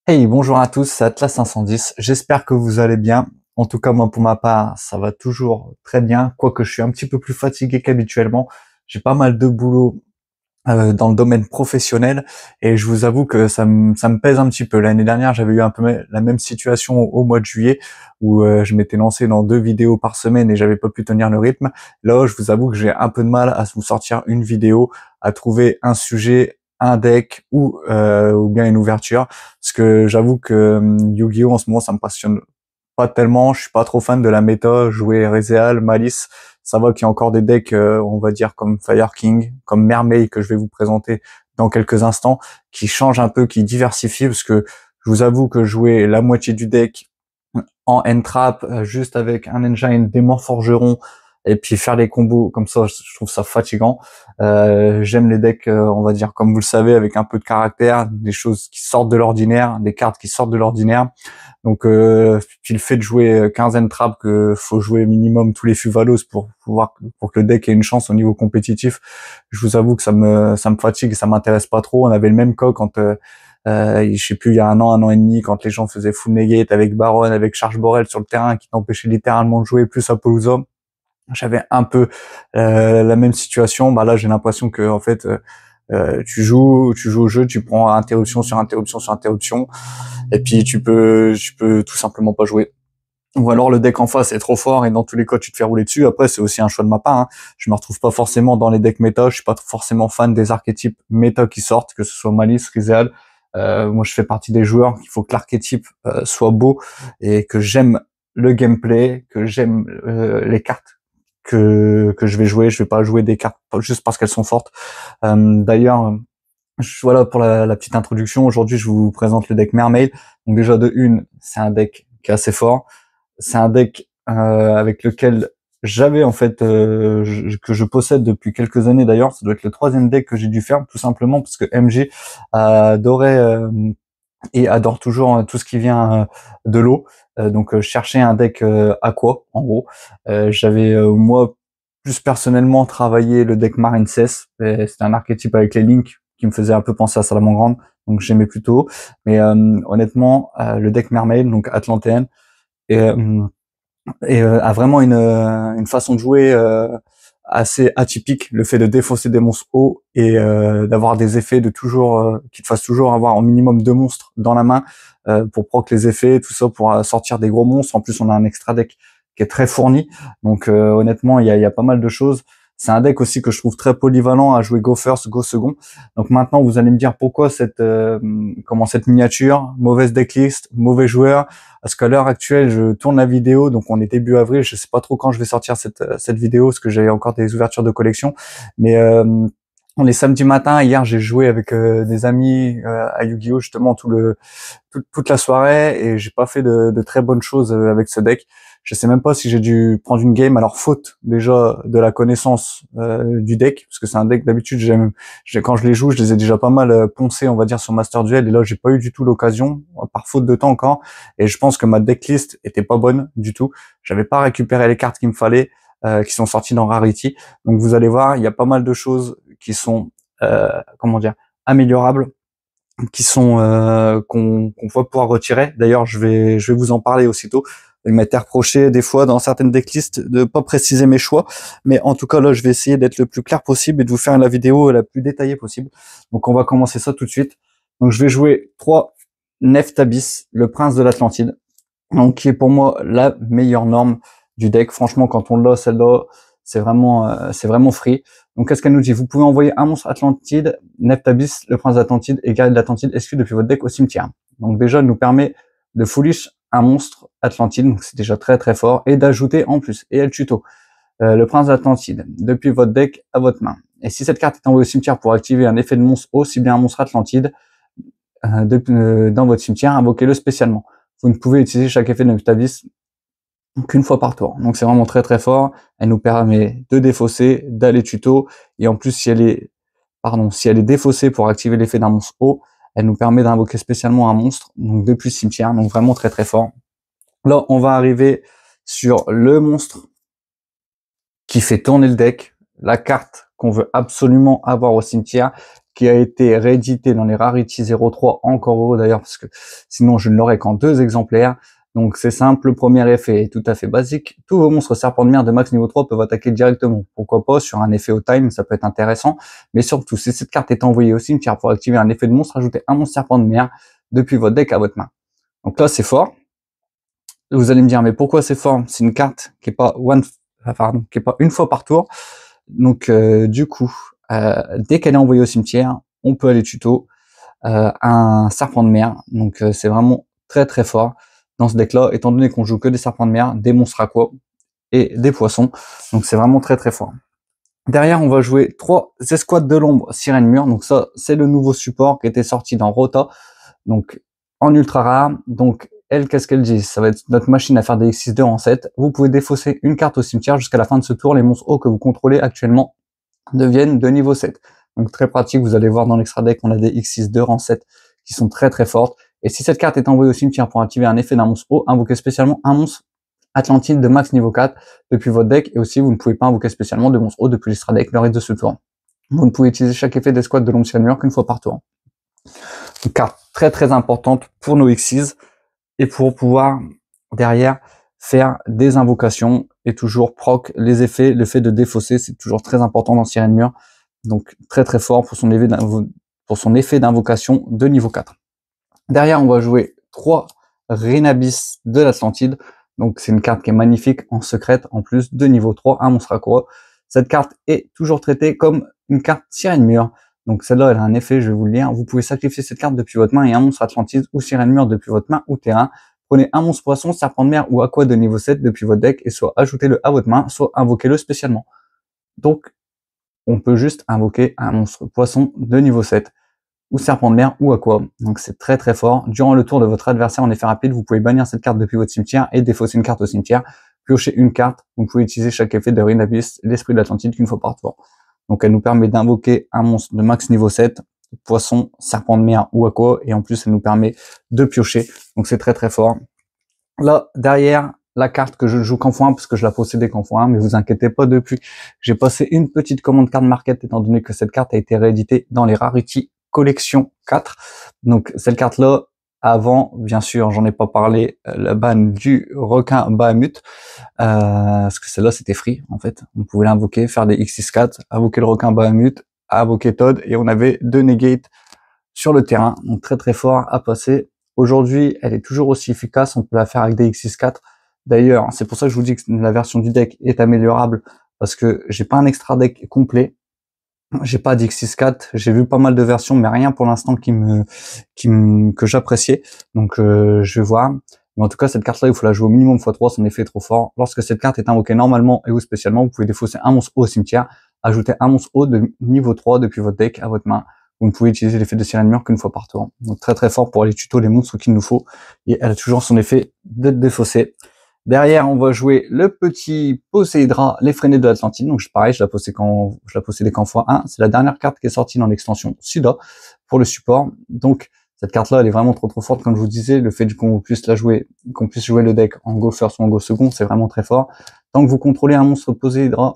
Hey, bonjour à tous, c'est Atlas 510. J'espère que vous allez bien. En tout cas, moi, pour ma part, ça va toujours très bien, quoique je suis un petit peu plus fatigué qu'habituellement. J'ai pas mal de boulot dans le domaine professionnel et je vous avoue que ça me pèse un petit peu. L'année dernière, j'avais eu un peu la même situation au mois de juillet où je m'étais lancé dans 2 vidéos par semaine et j'avais pas pu tenir le rythme. Là, je vous avoue que j'ai un peu de mal à vous sortir une vidéo, à trouver un sujet, un deck ou bien une ouverture, parce que j'avoue que Yu-Gi-Oh en ce moment ça me passionne pas tellement. Je suis pas trop fan de la méta, jouer Rezeal, Malice. Ça va qu'il y a encore des decks, on va dire comme Fire King, comme Mermaid que je vais vous présenter dans quelques instants, qui changent un peu, qui diversifient, parce que je vous avoue que jouer la moitié du deck en end-trap, juste avec un engine, démon forgeron, et puis faire les combos comme ça, je trouve ça fatigant. J'aime les decks, on va dire, comme vous le savez, avec un peu de caractère, des choses qui sortent de l'ordinaire, des cartes qui sortent de l'ordinaire. Donc, puis le fait de jouer 15 trap, que faut jouer minimum tous les Fuvalos pour que le deck ait une chance au niveau compétitif, je vous avoue que ça me fatigue et ça m'intéresse pas trop. On avait le même cas quand je sais plus, il y a un an et demi, quand les gens faisaient full negate avec Baron, avec Charge Borel sur le terrain, qui t'empêchait littéralement de jouer, plus Apollousa. J'avais un peu la même situation. Bah là, j'ai l'impression que en fait, tu joues au jeu, tu prends interruption sur interruption sur interruption, et puis tu peux tout simplement pas jouer. Ou alors le deck en face est trop fort et dans tous les cas tu te fais rouler dessus. Après c'est aussi un choix de ma part, hein. Je me retrouve pas forcément dans les decks méta, je suis pas forcément fan des archétypes méta qui sortent, que ce soit Malice, Rizal. Moi je fais partie des joueurs qu'il faut que l'archétype soit beau et que j'aime le gameplay, que j'aime les cartes que je vais jouer. Je vais pas jouer des cartes juste parce qu'elles sont fortes. D'ailleurs, voilà pour la petite introduction. Aujourd'hui je vous présente le deck Mermaid. Donc déjà de une, c'est un deck qui est assez fort. C'est un deck avec lequel j'avais en fait que je possède depuis quelques années d'ailleurs. Ça doit être le troisième deck que j'ai dû faire, tout simplement parce que MG adorait et adore toujours tout ce qui vient de l'eau. Donc chercher un deck aqua en gros. J'avais moi plus personnellement travaillé le deck Marine Cess. C'était un archétype avec les links qui me faisait un peu penser à Salamangreande, donc j'aimais plutôt. Mais honnêtement, le deck Mermaid, donc Atlantéenne, et, a vraiment une façon de jouer assez atypique. Le fait de défausser des monstres hauts et d'avoir des effets de toujours qui te fassent toujours avoir au minimum 2 monstres dans la main pour proc les effets, tout ça pour sortir des gros monstres. En plus, on a un extra deck qui est très fourni. Donc honnêtement, il y a pas mal de choses. C'est un deck aussi que je trouve très polyvalent à jouer go first, go second. Donc maintenant, vous allez me dire pourquoi cette miniature, mauvaise decklist, mauvais joueur. Parce qu'à l'heure actuelle, je tourne la vidéo, donc on est début avril. Je sais pas trop quand je vais sortir cette vidéo, parce que j'ai encore des ouvertures de collection. Mais on est samedi matin. Hier, j'ai joué avec des amis à Yu-Gi-Oh justement toute la soirée, et j'ai pas fait de très bonnes choses avec ce deck. Je sais même pas si j'ai dû prendre une game. Alors faute déjà de la connaissance du deck, parce que c'est un deck d'habitude quand je les joue, je les ai déjà pas mal poncés, on va dire, sur Master Duel, et là j'ai pas eu du tout l'occasion, par faute de temps encore. Et je pense que ma decklist était pas bonne du tout. J'avais pas récupéré les cartes qu'il me fallait, qui sont sorties dans Rarity. Donc vous allez voir, il y a pas mal de choses qui sont comment dire, améliorables, qui sont qu'on va pouvoir retirer. D'ailleurs, je vais vous en parler aussitôt. Il m'était reproché des fois dans certaines decklists de pas préciser mes choix, mais en tout cas là, je vais essayer d'être le plus clair possible et de vous faire la vidéo la plus détaillée possible. Donc on va commencer ça tout de suite. Donc je vais jouer 3 Neftabis, le prince de l'Atlantide, donc qui est pour moi la meilleure norme du deck. Franchement, quand on l'a, celle-là, c'est vraiment free. Donc qu'est-ce qu'elle nous dit? Vous pouvez envoyer un monstre Atlantide, Neftabis, le prince d'Atlantide, et garder l'Atlantide exclu depuis votre deck au cimetière. Donc déjà, elle nous permet de foolish un monstre Atlantide, donc c'est déjà très très fort, et d'ajouter en plus, et elle tuto, le prince d'Atlantide, depuis votre deck à votre main. Et si cette carte est envoyée au cimetière pour activer un effet de monstre aussi bien un monstre Atlantide, dans votre cimetière, invoquez-le spécialement. Vous ne pouvez utiliser chaque effet de Neftabis qu'une fois par tour. Donc c'est vraiment très très fort. Elle nous permet de défausser, d'aller tuto, et en plus si elle est défaussée pour activer l'effet d'un monstre haut, elle nous permet d'invoquer spécialement un monstre, donc depuis le cimetière, donc vraiment très très fort. Là, on va arriver sur le monstre qui fait tourner le deck, la carte qu'on veut absolument avoir au cimetière, qui a été réédité dans les Rarity 03, encore heureux d'ailleurs, parce que sinon je ne l'aurais qu'en 2 exemplaires. Donc c'est simple, le premier effet est tout à fait basique. Tous vos monstres serpents de mer de max niveau 3 peuvent attaquer directement. Pourquoi pas sur un effet au time, ça peut être intéressant. Mais surtout, si cette carte est envoyée au cimetière pour activer un effet de monstre, ajoutez un monstre serpent de mer depuis votre deck à votre main. Donc là c'est fort. Vous allez me dire, mais pourquoi c'est fort? C'est une carte qui est pas qui est pas une fois par tour. Donc du coup, dès qu'elle est envoyée au cimetière, on peut aller tuto un serpent de mer. Donc c'est vraiment très très fort dans ce deck-là, étant donné qu'on joue que des serpents de mer, des monstres aqua et des poissons. Donc c'est vraiment très très fort. Derrière, on va jouer 3 escouades de l'ombre sirène mur. Donc ça, c'est le nouveau support qui était sorti dans Rota. Donc en ultra rare. Donc elle, qu'est-ce qu'elle dit? Ça va être notre machine à faire des X6 de rang 7. Vous pouvez défausser une carte au cimetière jusqu'à la fin de ce tour. Les monstres hauts que vous contrôlez actuellement deviennent de niveau 7. Donc très pratique, vous allez voir dans l'extra deck, on a des X6 de rang 7 qui sont très très fortes. Et si cette carte est envoyée au cimetière pour activer un effet d'un monstre haut, invoquez spécialement un monstre Atlantide de max niveau 4 depuis votre deck. Et aussi, vous ne pouvez pas invoquer spécialement de monstres hauts depuis l'extra deck le reste de ce tour. Vous ne pouvez utiliser chaque effet d'escouade de l'ombre sur mur qu'une fois par tour. Une carte très très importante pour nos X6 et pour pouvoir derrière faire des invocations et toujours proc les effets. Le fait de défausser, c'est toujours très important dans Sirène Mur. Donc très très fort pour son effet d'invocation de niveau 4. Derrière, on va jouer 3 Renabis de l'Atlantide. Donc c'est une carte qui est magnifique en secrète, en plus de niveau 3, un monstre aqua. Cette carte est toujours traitée comme une carte Sirène Mur. Donc celle-là, elle a un effet, je vais vous le lire. Vous pouvez sacrifier cette carte depuis votre main et un monstre Atlantide ou Sirène Mur depuis votre main ou terrain. Prenez un monstre poisson, serpent de mer ou aqua de niveau 7 depuis votre deck et soit ajoutez-le à votre main, soit invoquez-le spécialement. Donc on peut juste invoquer un monstre poisson de niveau 7 ou serpent de mer ou aqua. Donc c'est très très fort. Durant le tour de votre adversaire en effet rapide, vous pouvez bannir cette carte depuis votre cimetière et défausser une carte au cimetière, piocher une carte. Vous pouvez utiliser chaque effet de Renabis, l'esprit de l'Atlantide qu'une fois par tour. Donc elle nous permet d'invoquer un monstre de max niveau 7, poisson, serpent de mer ou aqua, et en plus elle nous permet de piocher. Donc c'est très très fort. Là, derrière, la carte que je joue qu'en x1 parce que je la possédais qu'en x1, mais vous inquiétez pas, depuis j'ai passé une petite commande card market étant donné que cette carte a été rééditée dans les Rarity Collection 4. Donc cette carte là, avant, bien sûr, j'en ai pas parlé, la ban du requin Bahamut, parce que celle-là c'était free en fait. On pouvait l'invoquer, faire des X64, invoquer le requin Bahamut, invoquer Todd, et on avait 2 negate sur le terrain, donc très très fort à passer. Aujourd'hui, elle est toujours aussi efficace, on peut la faire avec des X64. D'ailleurs, c'est pour ça que je vous dis que la version du deck est améliorable, parce que j'ai pas un extra deck complet, j'ai pas d'X64, j'ai vu pas mal de versions, mais rien pour l'instant que j'appréciais, donc je vais voir. Mais en tout cas, cette carte-là, il faut la jouer au minimum x3, son effet est trop fort. Lorsque cette carte est invoquée normalement et ou spécialement, vous pouvez défausser un monstre haut au cimetière, ajouter un monstre haut de niveau 3 depuis votre deck à votre main. Vous ne pouvez utiliser l'effet de Sirène Mur qu'une fois par tour. Donc très très fort pour aller tuto les monstres qu'il nous faut. Et elle a toujours son effet d'être défaussée. Derrière, on va jouer le petit Poséidra, l'effréné de l'Atlantide. Donc pareil, je la possédais qu'en x1. C'est la dernière carte qui est sortie dans l'extension Suda pour le support. Donc cette carte-là, elle est vraiment trop trop forte. Comme je vous disais, le fait qu'on puisse la jouer, qu'on puisse jouer le deck en go first ou en go second, c'est vraiment très fort. Tant que vous contrôlez un monstre Poséidra,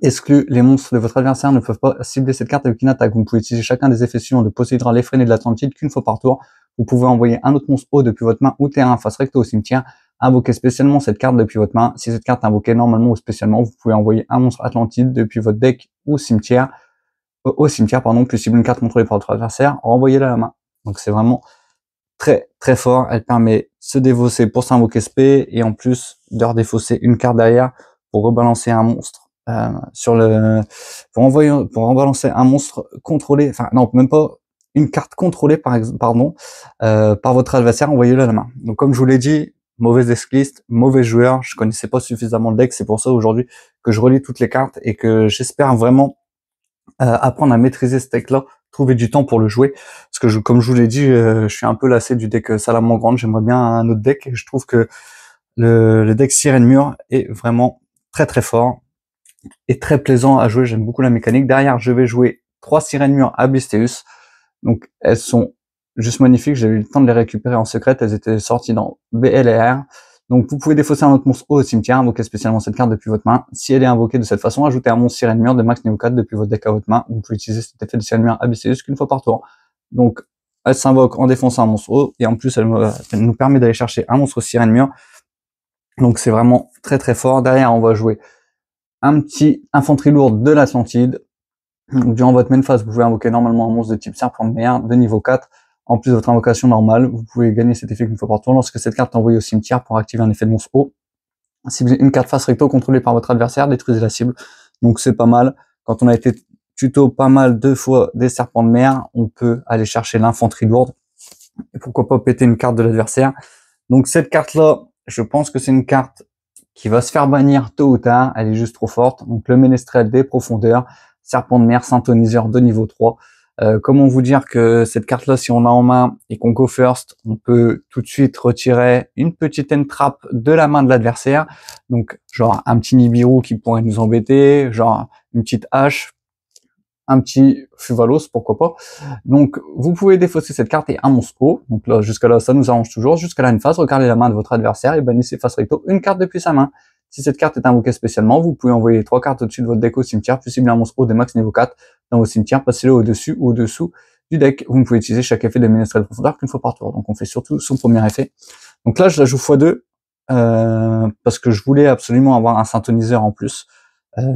exclu, les monstres de votre adversaire ne peuvent pas cibler cette carte avec une attaque. Vous pouvez utiliser chacun des effets suivants de Poséidra, l'effréné de l'Atlantide qu'une fois par tour. Vous pouvez envoyer un autre monstre haut depuis votre main ou terrain face recto au cimetière. Invoquer spécialement cette carte depuis votre main. Si cette carte est invoquée normalement ou spécialement, vous pouvez envoyer un monstre Atlantide depuis votre deck ou cimetière, au cimetière, pardon, plus cible une carte contrôlée par votre adversaire, renvoyez-la à la main. Donc c'est vraiment très très fort. Elle permet de se défausser pour s'invoquer SP et en plus de redéfausser une carte derrière pour rebalancer un monstre. Pour rebalancer un monstre contrôlé, enfin non, même pas une carte contrôlée par votre adversaire, envoyez-le à la main. Donc comme je vous l'ai dit, mauvais escliste, mauvais joueur, je connaissais pas suffisamment le deck, c'est pour ça aujourd'hui que je relis toutes les cartes et que j'espère vraiment apprendre à maîtriser ce deck-là, trouver du temps pour le jouer, parce que comme je vous l'ai dit, je suis un peu lassé du deck Salamandre, j'aimerais bien un autre deck, et je trouve que le deck Sirène Mur est vraiment très très fort et très plaisant à jouer, j'aime beaucoup la mécanique. Derrière, je vais jouer 3 Sirène Mur Abysteus, donc elles sont juste magnifiques, j'ai eu le temps de les récupérer en secret, elles étaient sorties dans BLR, Donc vous pouvez défausser un autre monstre au cimetière, invoquer spécialement cette carte depuis votre main. Si elle est invoquée de cette façon, ajoutez un monstre Sirène Mur de max niveau 4 depuis votre deck à votre main. Vous pouvez utiliser cet effet de Sirène Mur abaissé jusqu'une fois par tour. Donc elle s'invoque en défonçant un monstre haut, et en plus elle nous permet d'aller chercher un monstre Sirène Mur. Donc c'est vraiment très très fort. Derrière on va jouer un petit infanterie lourde de l'Atlantide. Durant votre main phase, vous pouvez invoquer normalement un monstre de type serpent de mer de niveau 4. En plus de votre invocation normale, vous pouvez gagner cet effet qu'une fois par tour lorsque cette carte est envoyée au cimetière pour activer un effet de monstre haut. Ciblez une carte face recto contrôlée par votre adversaire, détruisez la cible. Donc c'est pas mal. Quand on a été tuto pas mal 2 fois des serpents de mer, on peut aller chercher l'infanterie lourde. Et pourquoi pas péter une carte de l'adversaire. Donc cette carte-là, je pense que c'est une carte qui va se faire bannir tôt ou tard. Elle est juste trop forte. Donc le ménestrel des profondeurs, serpent de mer, synthoniseur de niveau 3. Comment vous dire que cette carte-là, si on l'a en main et qu'on go first, on peut tout de suite retirer une petite entrap de la main de l'adversaire. Donc, genre un petit Nibiru qui pourrait nous embêter, genre une petite hache, un petit Fuvalos, pourquoi pas. Donc, vous pouvez défausser cette carte et un monstre haut. Donc là, jusqu'à là, ça nous arrange toujours. Jusqu'à là, une phase, regardez la main de votre adversaire et bannissez face recto une carte depuis sa main. Si cette carte est invoquée spécialement, vous pouvez envoyer 3 cartes au-dessus de votre deck au cimetière, puis cibler un monstre haut de max niveau 4 dans vos cimetières, passez-le au-dessus ou au-dessous du deck. Vous ne pouvez utiliser chaque effet de ménestrel de profondeur qu'une fois par tour. Donc on fait surtout son premier effet. Donc là, je la joue x2, parce que je voulais absolument avoir un synthoniseur en plus.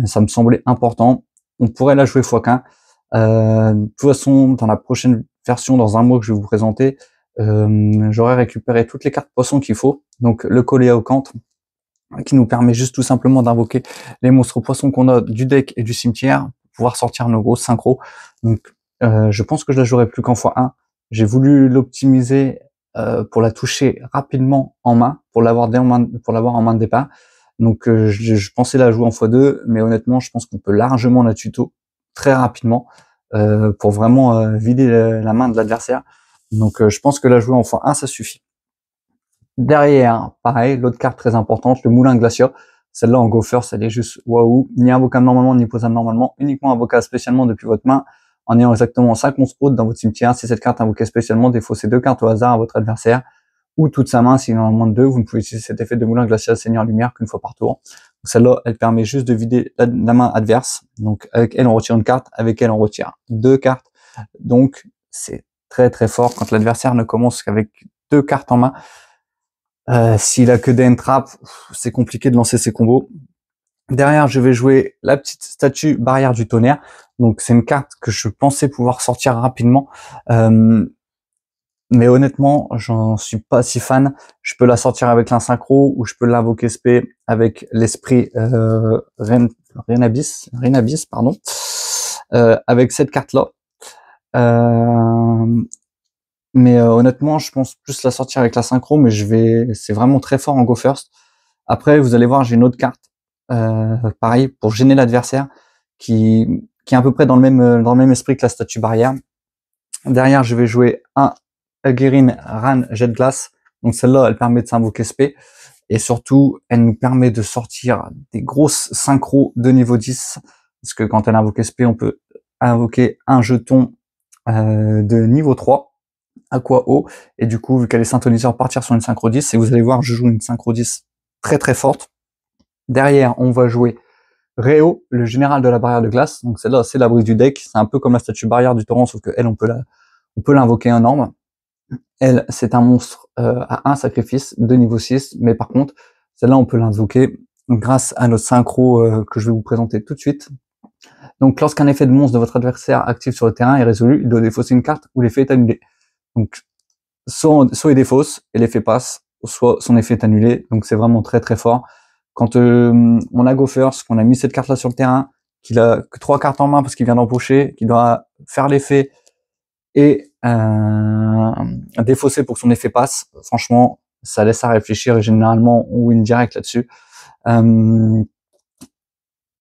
Ça me semblait important. On pourrait la jouer x1. De toute façon, dans la prochaine version, dans un mois que je vais vous présenter, j'aurai récupéré toutes les cartes poissons qu'il faut. Donc le Coléocante, qui nous permet juste tout simplement d'invoquer les monstres poissons qu'on a du deck et du cimetière pour pouvoir sortir nos grosses synchros. Donc je pense que je la jouerai plus qu'en x1. J'ai voulu l'optimiser pour la toucher rapidement en main, pour l'avoir en main de départ. Donc je pensais la jouer en x2, mais honnêtement, je pense qu'on peut largement la tuto très rapidement pour vraiment vider la main de l'adversaire. Donc je pense que la jouer en x1, ça suffit. Derrière, pareil, l'autre carte très importante, le Moulin Glacia. Celle-là en go first, elle est juste waouh. Ni invocable normalement, ni posable normalement. Uniquement invocable spécialement depuis votre main, en ayant exactement 5 monstres hautes dans votre cimetière. Si cette carte est invoquée spécialement, défaussez 2 cartes au hasard à votre adversaire, ou toute sa main. S'il en a moins de 2, vous ne pouvez utiliser cet effet de Moulin Glacia Seigneur Lumière qu'une fois par tour. Celle-là, elle permet juste de vider la main adverse. Donc avec elle, on retire une carte, avec elle, on retire 2 cartes. Donc c'est très très fort quand l'adversaire ne commence qu'avec 2 cartes en main. S'il a que des entraps, c'est compliqué de lancer ses combos. Derrière, je vais jouer la petite statue barrière du tonnerre. Donc c'est une carte que je pensais pouvoir sortir rapidement. Mais honnêtement, j'en suis pas si fan. Je peux la sortir avec l'insynchro ou je peux l'invoquer SP avec l'esprit Renabis, pardon. Avec cette carte-là. Mais honnêtement, je pense plus la sortir avec la synchro, mais c'est vraiment très fort en go first. Après, vous allez voir, j'ai une autre carte, pareil, pour gêner l'adversaire, qui est à peu près dans le même esprit que la statue barrière. Derrière, je vais jouer un Aguirine Ran Jet Glace. Donc celle-là, elle permet de s'invoquer SP. Et surtout, elle nous permet de sortir des grosses synchros de niveau 10. Parce que quand elle invoque SP, on peut invoquer un jeton de niveau 3. Aqua haut, et du coup, vu qu'elle est synthoniseur, partir sur une synchro 10, et vous allez voir, je joue une synchro 10 très très forte. Derrière, on va jouer Réo, le général de la barrière de glace. Donc celle-là, c'est l'abri du deck. C'est un peu comme la statue barrière du torrent, sauf que elle, on peut l'invoquer en norme. Elle, c'est un monstre à un sacrifice de niveau 6, mais par contre, celle-là, on peut l'invoquer grâce à notre synchro que je vais vous présenter tout de suite. Donc, lorsqu'un effet de monstre de votre adversaire actif sur le terrain est résolu, il doit défausser une carte ou l'effet est annulé. Donc, soit il défausse et l'effet passe, soit son effet est annulé. Donc, c'est vraiment très très fort. Quand on a go first, qu'on a mis cette carte-là sur le terrain, qu'il a que 3 cartes en main parce qu'il vient d'empocher, qu'il doit faire l'effet et défausser pour que son effet passe, franchement, ça laisse à réfléchir et généralement on win direct là-dessus.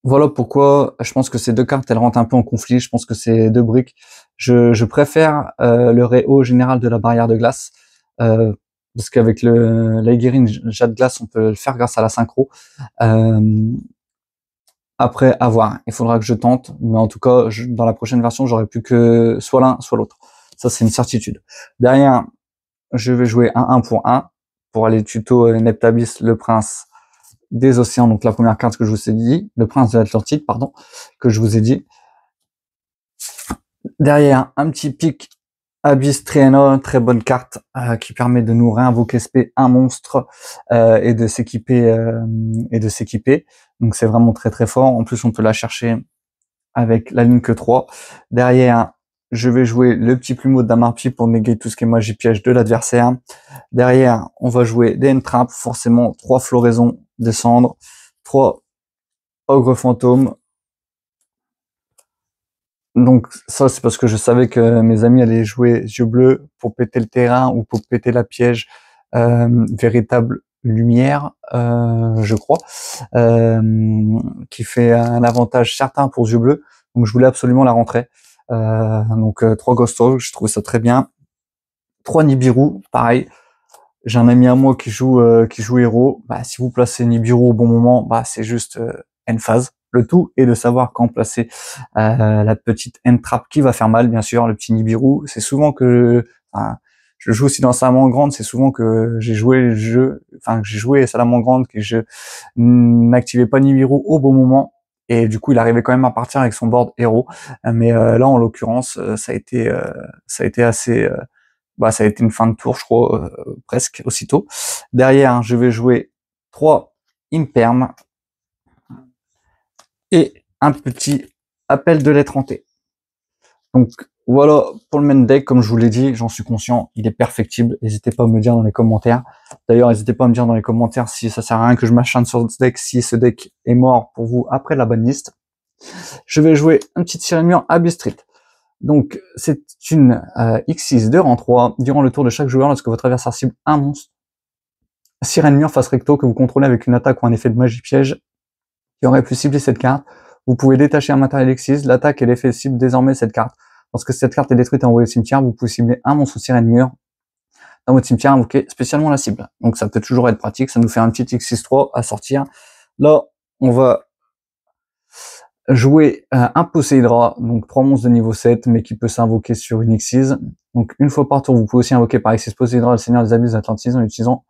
Voilà pourquoi je pense que ces deux cartes, elles rentrent un peu en conflit. Je pense que c'est deux briques. Je préfère le Réo général de la barrière de glace, parce qu'avec l'Aiguirine Jet de glace, on peut le faire grâce à la synchro. Après, à voir. Il faudra que je tente. Mais en tout cas, dans la prochaine version, j'aurai plus que soit l'un, soit l'autre. Ça, c'est une certitude. Derrière, je vais jouer un 1 pour pour aller tuto Neptabis, le prince des océans, donc la première carte que je vous ai dit, le prince de l'Atlantique, pardon, que je vous ai dit. Derrière, un petit pic Abyss Triano, très bonne carte qui permet de nous réinvoquer SP un monstre et de s'équiper Donc c'est vraiment très très fort. En plus, on peut la chercher avec la ligne que 3. Derrière, je vais jouer le petit plumeau d'Amarpi pour néguer tout ce qui est magie piège de l'adversaire. Derrière, on va jouer des Entrappes, forcément 3 floraisons de cendres, 3 ogres fantômes. Donc ça, c'est parce que je savais que mes amis allaient jouer yeux bleus pour péter le terrain ou pour péter la piège véritable lumière, je crois, qui fait un avantage certain pour yeux bleus. Donc je voulais absolument la rentrer. Donc 3 Ghost Orc, je trouve ça très bien. 3 Nibiru, pareil. J'ai un ami à moi qui joue héros. Bah, si vous placez Nibiru au bon moment, bah c'est juste end phase. Le tout est de savoir quand placer la petite end trap qui va faire mal, bien sûr. Le petit Nibiru, c'est souvent que je joue aussi dans Salamandre, c'est souvent que j'ai joué le jeu, que j'ai joué Salamandre, que je n'activais pas Nibiru au bon moment. Et du coup, il arrivait quand même à partir avec son board héros. Mais là, en l'occurrence, ça a été assez... ça a été une fin de tour, je crois, presque aussitôt. Derrière, je vais jouer 3 Imperm et un petit appel de lettre hantée. Donc voilà pour le main deck, comme je vous l'ai dit, j'en suis conscient, il est perfectible. N'hésitez pas à me dire dans les commentaires. D'ailleurs, n'hésitez pas à me dire dans les commentaires si ça sert à rien que je m'acharne sur ce deck, si ce deck est mort pour vous après la banlist. Je vais jouer un petit Sirène Abyss Street. Donc, c'est une X6 de rang 3. Durant le tour de chaque joueur, lorsque votre adversaire cible un monstre, Sirène Mur face recto que vous contrôlez avec une attaque ou un effet de magie piège qui aurait pu cibler cette carte, vous pouvez détacher un matériel X6. L'attaque et l'effet cible désormais cette carte. Lorsque cette carte est détruite et envoyée au cimetière, vous pouvez cibler un monstre Sirène Mur dans votre cimetière, invoquer spécialement la cible. Donc, ça peut toujours être pratique. Ça nous fait un petit X6-3 à sortir. Là, on va jouer un Poséidra, donc 3 monstres de niveau 7, mais qui peut s'invoquer sur une X6. Donc une fois par tour, vous pouvez aussi invoquer par X6 Poséidra, le Seigneur des Abysses d'Atlantis, en utilisant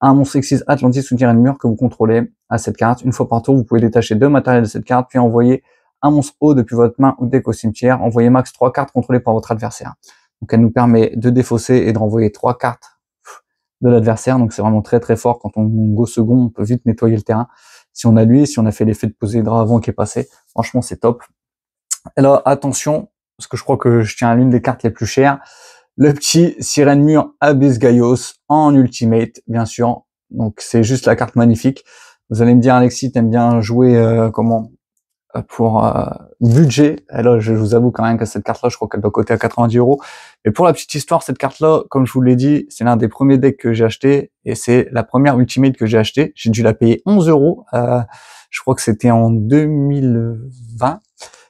un monstre X6 Atlantis ou Sirène Mur que vous contrôlez à cette carte. Une fois par tour, vous pouvez détacher 2 matériels de cette carte, puis envoyer un monstre haut depuis votre main ou deck au cimetière. Envoyez max 3 cartes contrôlées par votre adversaire. Donc elle nous permet de défausser et de renvoyer 3 cartes de l'adversaire. Donc c'est vraiment très très fort. Quand on go second, on peut vite nettoyer le terrain. Si on a lui, si on a fait l'effet de Poséidra avant qui est passé, franchement c'est top. Et là, attention, parce que je crois que je tiens à l'une des cartes les plus chères, le petit Sirène Mur Abyss Gaios en ultimate, bien sûr. Donc c'est juste la carte magnifique. Vous allez me dire, Alexis, t'aimes bien jouer pour budget. Et là, je vous avoue quand même que cette carte-là, je crois qu'elle doit coter à 90 €. Mais pour la petite histoire, cette carte-là, comme je vous l'ai dit, c'est l'un des premiers decks que j'ai acheté et c'est la première ultimate que j'ai acheté. J'ai dû la payer 11 €. Je crois que c'était en 2020,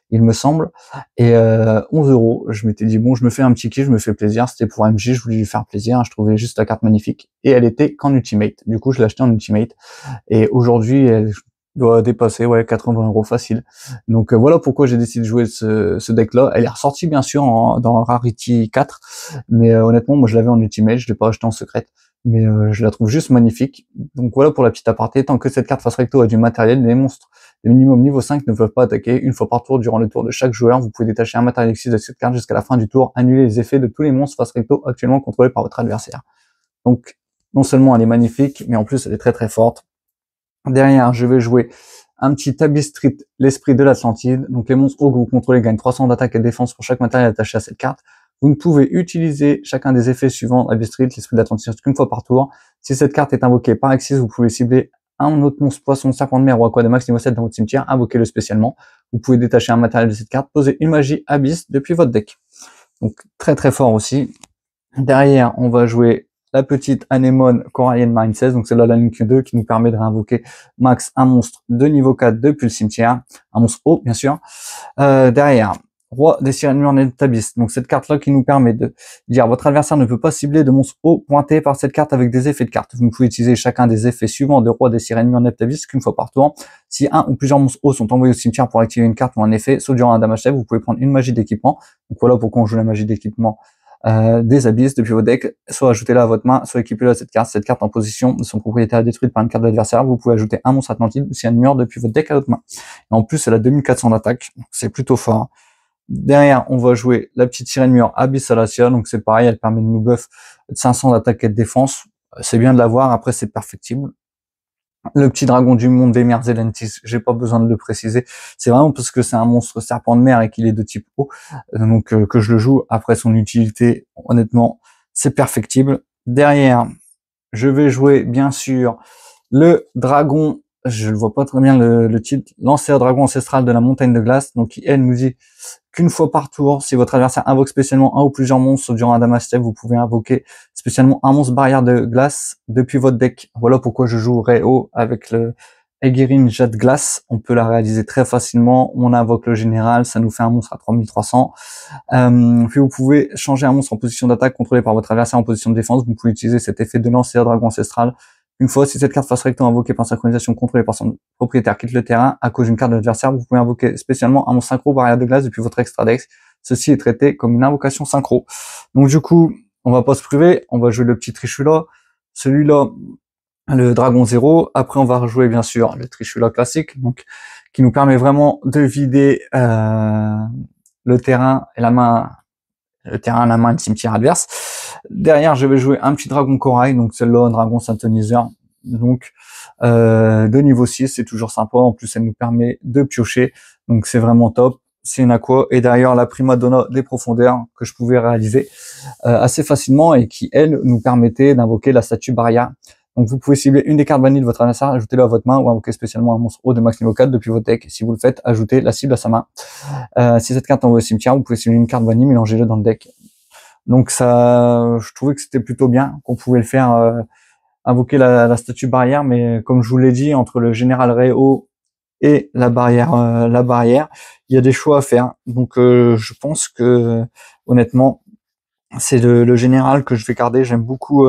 il me semble. Et 11 €. Je m'étais dit, bon, je me fais un petit kiff, je me fais plaisir. C'était pour MJ, je voulais lui faire plaisir. Je trouvais juste la carte magnifique. Et elle était qu'en ultimate. Du coup, je l'ai acheté en ultimate. Et aujourd'hui, elle doit dépasser 80 € facile. Donc voilà pourquoi j'ai décidé de jouer ce deck-là. Elle est ressortie bien sûr dans Rarity 4, mais honnêtement, moi je l'avais en ultimate, je l'ai pas acheté en secrète, mais je la trouve juste magnifique. Donc voilà pour la petite aparté. Tant que cette carte face recto a du matériel, les monstres de minimum niveau 5 ne peuvent pas attaquer. Une fois par tour, durant le tour de chaque joueur, vous pouvez détacher un matériel X6 de cette carte jusqu'à la fin du tour, annuler les effets de tous les monstres face recto actuellement contrôlés par votre adversaire. Donc non seulement elle est magnifique, mais en plus elle est très très forte. Derrière, je vais jouer un petit Abyss Street, l'esprit de l'Atlantide. Donc les monstres hauts que vous contrôlez gagnent 300 d'attaque et de défense pour chaque matériel attaché à cette carte. Vous ne pouvez utiliser chacun des effets suivants Abyss Street, l'esprit de l'Atlantide, qu'une fois par tour. Si cette carte est invoquée par X6, vous pouvez cibler un autre monstre poisson, serpent de mer ou aqua de max niveau 7 dans votre cimetière, invoquez-le spécialement. Vous pouvez détacher un matériel de cette carte, poser une magie Abyss depuis votre deck. Donc très très fort aussi. Derrière, on va jouer la petite Anémone Corallienne Marine 16, donc c'est là la ligne Q2 qui nous permet de réinvoquer max un monstre de niveau 4 depuis le cimetière, un monstre haut bien sûr. Derrière, Roi des Sirènes Mur Neptabis, donc cette carte là qui nous permet de dire votre adversaire ne peut pas cibler de monstres hauts pointés par cette carte avec des effets de carte. Vous pouvez utiliser chacun des effets suivants de Roi des Sirènes Mur Neptabis qu'une fois par tour. Si un ou plusieurs monstres hauts sont envoyés au cimetière pour activer une carte ou un effet, sauf durant un damage save, vous pouvez prendre une magie d'équipement. Donc voilà pourquoi on joue la magie d'équipement des abysses depuis votre deck, soit ajoutez-la à votre main, soit équipez-la à cette carte. Cette carte en position de son propriétaire détruite par une carte de l'adversaire, vous pouvez ajouter un monstre Atlantide ou un mur depuis votre deck à votre main. Et en plus, elle a 2400 d'attaque, c'est plutôt fort. Derrière, on va jouer la petite sirène mur Abyss Alacia, donc c'est pareil, elle permet de nous buff 500 d'attaque et de défense. C'est bien de l'avoir, après c'est perfectible. Le petit dragon du monde Vemer Zelentis, j'ai pas besoin de le préciser. C'est vraiment parce que c'est un monstre serpent de mer et qu'il est de type eau, donc que je le joue. Après son utilité, honnêtement, c'est perfectible. Derrière, je vais jouer bien sûr le dragon, je ne vois pas très bien le titre, lanceur dragon ancestral de la montagne de glace, donc qui elle nous dit qu'une fois par tour, si votre adversaire invoque spécialement un ou plusieurs monstres durant un damage step, vous pouvez invoquer spécialement un monstre barrière de glace depuis votre deck. Voilà pourquoi je joue Réo avec le Aegirin Jet Glace. On peut la réaliser très facilement. On invoque le général, ça nous fait un monstre à 3300. Puis vous pouvez changer un monstre en position d'attaque contrôlé par votre adversaire en position de défense. Vous pouvez utiliser cet effet de lanceur dragon ancestral. Une fois, si cette carte face recto invoquée par synchronisation contrôlée par son propriétaire quitte le terrain à cause d'une carte de l'adversaire, vous pouvez invoquer spécialement un monstre synchro barrière de glace depuis votre extra deck. Ceci est traité comme une invocation synchro. Donc du coup, on va pas se priver, on va jouer le petit Trishula. Celui-là, le Dragon 0. Après, on va rejouer bien sûr le Trishula classique, donc qui nous permet vraiment de vider le terrain et la main, la main et le cimetière adverse. Derrière, je vais jouer un petit dragon corail, donc celle-là, un dragon synthoniseur, donc de niveau 6, c'est toujours sympa. En plus, elle nous permet de piocher, donc c'est vraiment top. C'est une aqua, et derrière la prima donna des profondeurs que je pouvais réaliser assez facilement et qui, elle, nous permettait d'invoquer la statue barrière. Donc vous pouvez cibler une des cartes bannies de votre adversaire, ajoutez-le à votre main ou invoquer spécialement un monstre haut de max niveau 4 depuis votre deck. Si vous le faites, ajoutez la cible à sa main. Si cette carte envoie au cimetière, vous pouvez cibler une carte bannie, mélangez-le dans le deck. Donc ça, je trouvais que c'était plutôt bien, qu'on pouvait le faire invoquer la statue barrière, mais comme je vous l'ai dit, entre le général Réo et la barrière, il y a des choix à faire. Donc je pense que honnêtement, c'est le général que je vais garder. J'aime beaucoup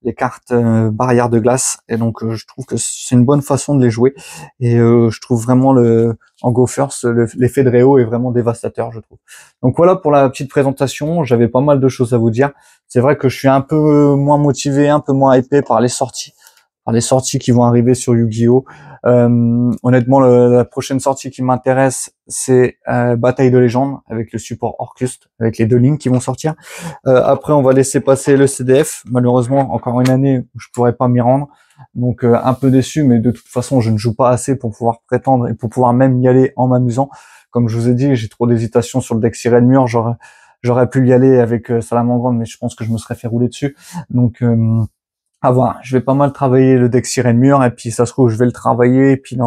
les cartes barrières de glace, et donc je trouve que c'est une bonne façon de les jouer. Et je trouve vraiment en Go First, l'effet de Réo est vraiment dévastateur, je trouve. Donc voilà pour la petite présentation. J'avais pas mal de choses à vous dire. C'est vrai que je suis un peu moins motivé, un peu moins hypé par les sorties. Qui vont arriver sur Yu-Gi-Oh! Honnêtement, la prochaine sortie qui m'intéresse, c'est Bataille de légende avec le support Orcust, avec les 2 lignes qui vont sortir. Après, on va laisser passer le CDF. Malheureusement, encore une année où je pourrais pas m'y rendre. Donc un peu déçu, mais de toute façon, je ne joue pas assez pour pouvoir prétendre et pour pouvoir même y aller en m'amusant. Comme je vous ai dit, j'ai trop d'hésitation sur le deck Sirène Mur. J'aurais pu y aller avec Salamandre, mais je pense que je me serais fait rouler dessus. Donc à voir, je vais pas mal travailler le deck Sirène Mur, et puis ça se trouve je vais le travailler, et puis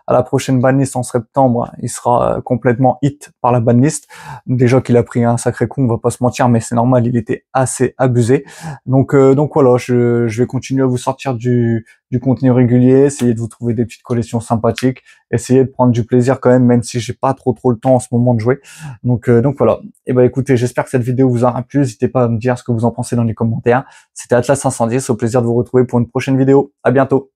à la prochaine banlist en septembre, il sera complètement hit par la banlist. Déjà qu'il a pris un sacré coup, on va pas se mentir, mais c'est normal, il était assez abusé. Donc voilà, je vais continuer à vous sortir du contenu régulier, essayer de vous trouver des petites collections sympathiques, essayer de prendre du plaisir quand même si j'ai pas trop le temps en ce moment de jouer. Donc voilà. Et ben écoutez, j'espère que cette vidéo vous aura plu. N'hésitez pas à me dire ce que vous en pensez dans les commentaires. C'était Atlas 510, au plaisir de vous retrouver pour une prochaine vidéo. À bientôt.